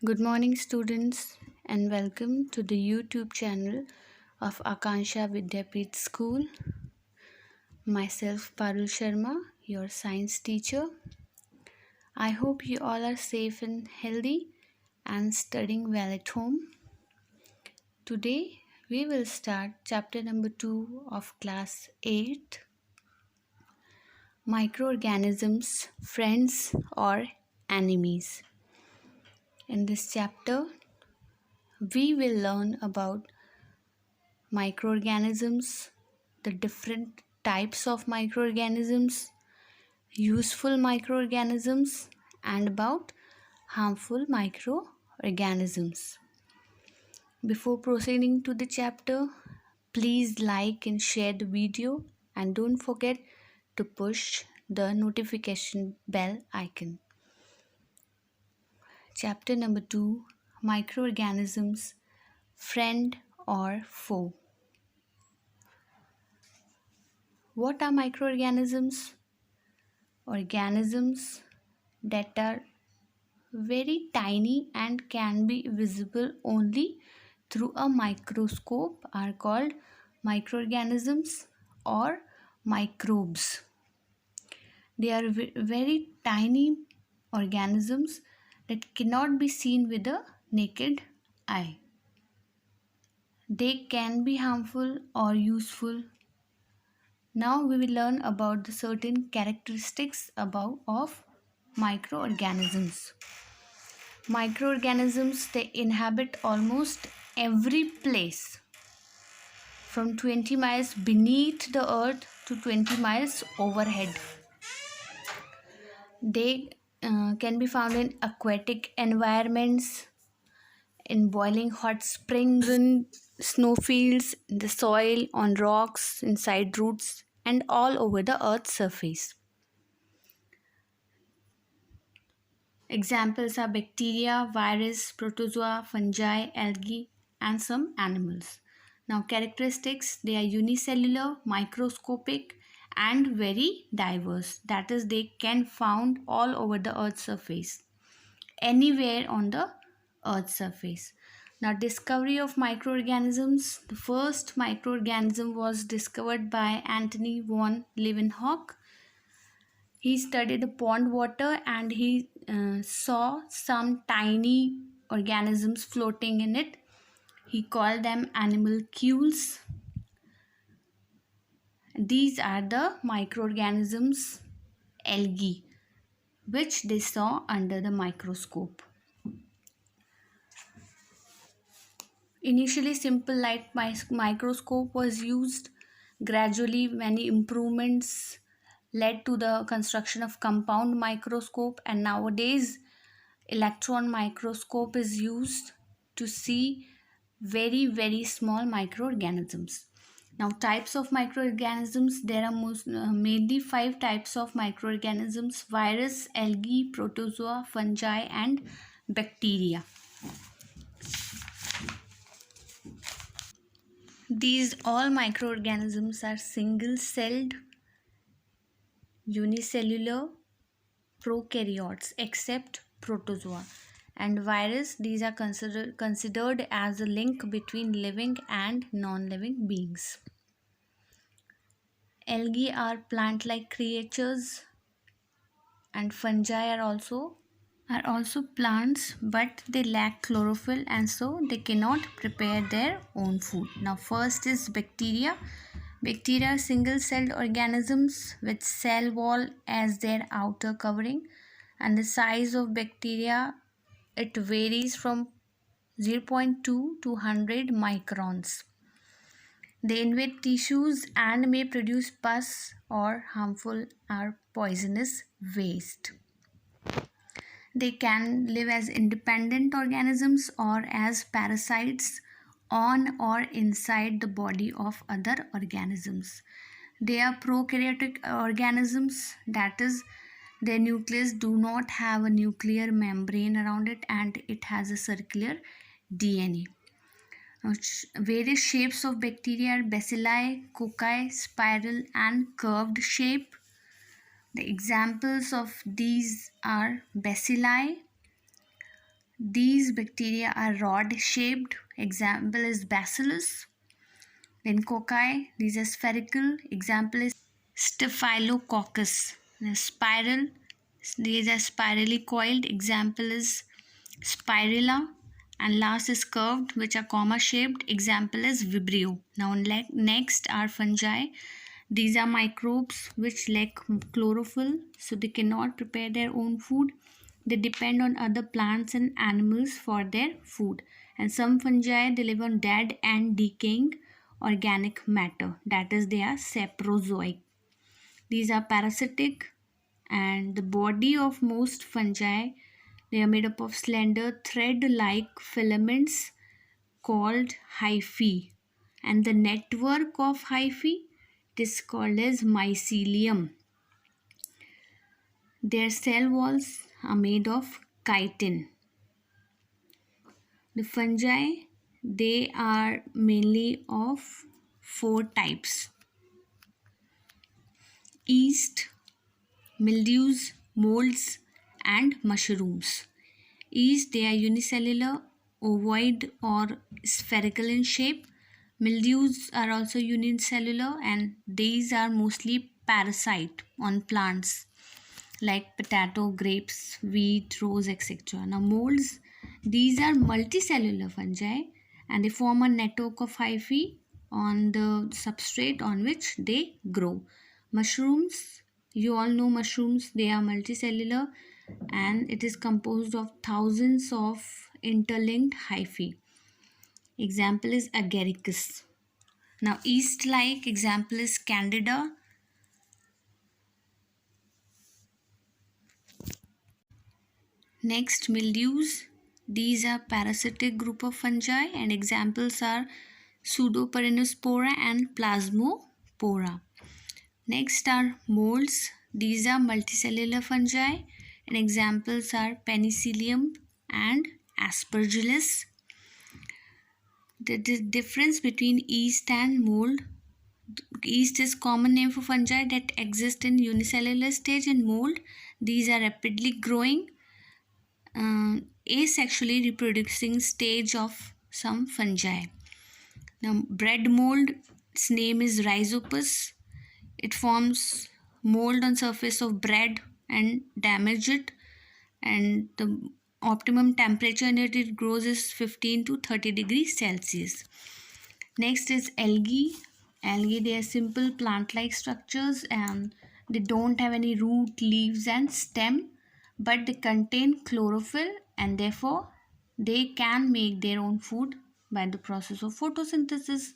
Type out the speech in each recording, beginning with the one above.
Good morning, students, and welcome to the YouTube channel of Akansha Vidyapeeth School. Myself, Parul Sharma, your science teacher. I hope you all are safe and healthy and studying well at home. Today, we will start chapter number 2 of class 8, Microorganisms, Friends or Enemies. In this chapter, we will learn about microorganisms, the different types of microorganisms, useful microorganisms, and about harmful microorganisms. Before proceeding to the chapter, please like and share the video and don't forget to push the notification bell icon. Chapter number 2, Microorganisms, Friend or Foe. What are microorganisms? Organisms that are very tiny and can be visible only through a microscope are called microorganisms or microbes. They are very tiny organisms that cannot be seen with the naked eye. They can be harmful or useful. Now we will learn about the certain characteristics of microorganisms. Microorganisms, they inhabit almost every place from 20 miles beneath the earth to 20 miles overhead. They can be found in aquatic environments, in boiling hot springs, in snowfields, in the soil, on rocks, inside roots, and all over the earth's surface. Examples are bacteria, virus, protozoa, fungi, algae, and some animals. Now, characteristics, they are unicellular, microscopic, and very diverse. That is, they can found all over the earth's surface, anywhere on the earth's surface. Now, discovery of microorganisms. The first microorganism was discovered by Antony von Leeuwenhoek. He studied the pond water and he saw some tiny organisms floating in it. He called them animalcules. These are the microorganisms, algae, which they saw under the microscope. Initially, simple light microscope was used. Gradually, many improvements led to the construction of compound microscope, and nowadays electron microscope is used to see very small microorganisms. Now, types of microorganisms, there are mainly 5 types of microorganisms: virus, algae, protozoa, fungi, and bacteria. These all microorganisms are single-celled, unicellular prokaryotes except protozoa. And virus, these are considered as a link between living and non-living beings. Algae are plant-like creatures, and fungi are also plants, but they lack chlorophyll and so they cannot prepare their own food. Now, first is bacteria. Bacteria are single-celled organisms with cell wall as their outer covering, and the size of bacteria, it varies from 0.2 to 100 microns. They invade tissues and may produce pus or harmful or poisonous waste. They can live as independent organisms or as parasites on or inside the body of other organisms. They are prokaryotic organisms, that is, their nucleus do not have a nuclear membrane around it and it has a circular DNA. Now, various shapes of bacteria are bacilli, cocci, spiral, and curved shape. The examples of these are bacilli, These bacteria are rod-shaped. Example is Bacillus. Then cocci, these are spherical. Example is Staphylococcus. Then spiral, these are spirally coiled. Example is Spirilla. And last is curved, which are comma shaped. Example is Vibrio. Now next are fungi. These are microbes which lack chlorophyll, so they cannot prepare their own food. They depend on other plants and animals for their food. And some fungi they live on dead and decaying organic matter. That is, they are saprozoic. These are parasitic, and the body of most fungi they are made up of slender thread-like filaments called hyphae, and the network of hyphae is called as mycelium. Their cell walls are made of chitin. The fungi they are mainly of four types: yeast, mildews, molds, and mushrooms. Yeast they are unicellular, ovoid or spherical in shape. Mildews are also unicellular, and these are mostly parasite on plants like potato, grapes, wheat, rose, etc. Now molds, these are multicellular fungi and they form a network of hyphae on the substrate on which they grow. Mushrooms, you all know mushrooms, they are multicellular and it is composed of thousands of interlinked hyphae. Example is agaricus. Now yeast like example is candida. Next, mildews. These are parasitic group of fungi and examples are Pseudoperennispora and Plasmopora. Next are molds. These are multicellular fungi and examples are Penicillium and Aspergillus. The difference between yeast and mold. Yeast is common name for fungi that exist in unicellular stage, and mold these are rapidly growing asexually reproducing stage of some fungi. Now, bread mold, its name is Rhizopus. It forms mold on surface of bread and damage it, and the optimum temperature in it grows is 15 to 30 degrees Celsius. Next is algae. Algae, they are simple plant-like structures and they don't have any root, leaves and stem, but they contain chlorophyll and therefore they can make their own food by the process of photosynthesis.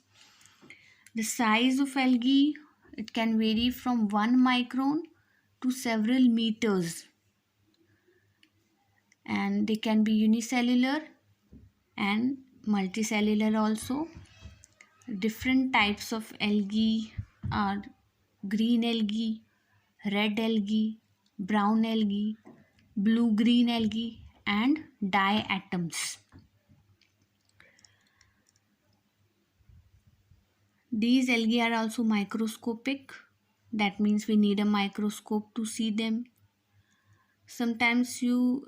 The size of algae, it can vary from 1 micron to several meters, and they can be unicellular and multicellular also. Different types of algae are green algae, red algae, brown algae, blue-green algae, and diatoms. These algae are also microscopic. That means we need a microscope to see them. Sometimes you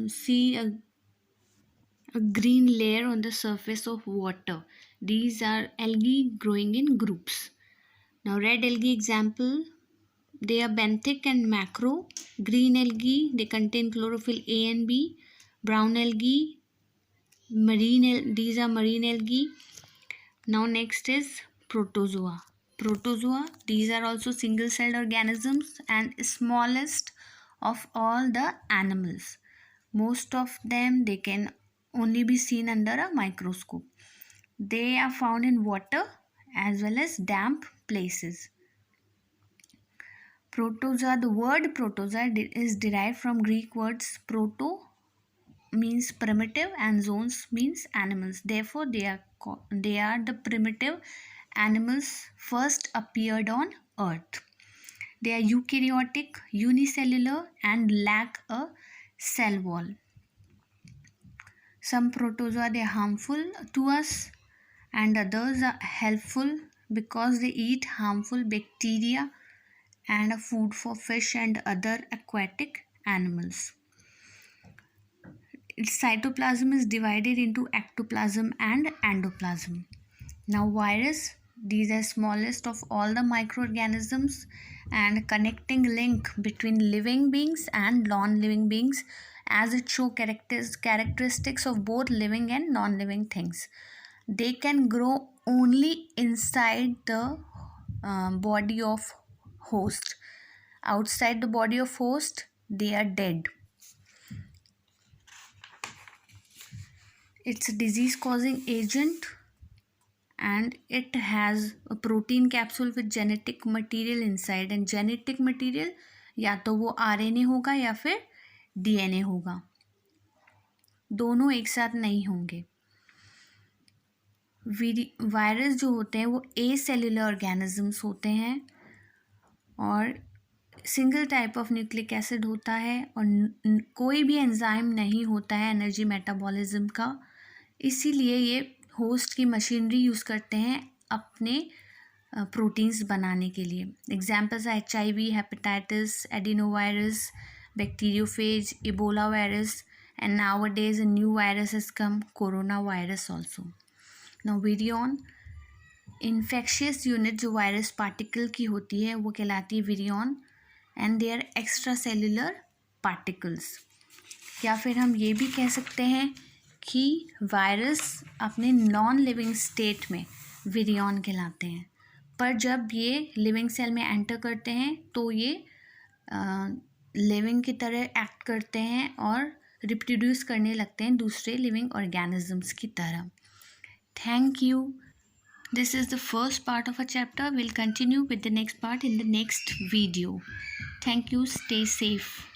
see a green layer on the surface of water. These are algae growing in groups. Now, red algae example, they are benthic and macro. Green algae, they contain chlorophyll A and B. Brown algae, these are marine algae. Now next is protozoa. Protozoa, these are also single-celled organisms and smallest of all the animals. Most of them, they can only be seen under a microscope. They are found in water as well as damp places. Protozoa, the word protozoa is derived from Greek words proto means primitive and zoons means animals. Therefore, they are the primitive animals first appeared on earth. They are eukaryotic, unicellular and lack a cell wall. Some protozoa they are harmful to us and others are helpful because they eat harmful bacteria and are food for fish and other aquatic animals. its cytoplasm is divided into ectoplasm and endoplasm. Now virus, these are smallest of all the microorganisms and connecting link between living beings and non-living beings, as it show characteristics of both living and non-living things. They can grow only inside the body of host. Outside the body of host, they are dead. It's a disease causing agent and it has a protein capsule with genetic material inside, and genetic material या तो वो RNA होगा या फिर DNA होगा, दोनों एक साथ नहीं होंगे. वायरस जो होते हैं वो एसेल्युलर ऑर्गेनिजम्स होते हैं और single type of nucleic acid होता है और कोई भी एंजाइम नहीं होता है एनर्जी मेटाबॉलिज्म का. इसीलिए ये होस्ट की मशीनरी यूज़ करते हैं अपने प्रोटीन्स बनाने के लिए. एग्जाम्पल्स है HIV, hepatitis, adenovirus, bacteriophage, Ebola virus, and nowadays a new virus has come, corona virus also. Now virion, infectious unit जो वायरस पार्टिकल की होती है वो कहलाती है virion, and they are extracellular particles. या फिर हम ये भी कह सकते हैं कि वायरस अपने नॉन लिविंग स्टेट में विरियन कहलाते हैं, पर जब ये लिविंग सेल में एंटर करते हैं तो ये लिविंग की तरह एक्ट करते हैं और रिप्रोड्यूस करने लगते हैं दूसरे लिविंग ऑर्गेनिजम्स की तरह. Thank you. This is the first part of a chapter. We'll continue with the next part in the next video. Thank you. Stay safe.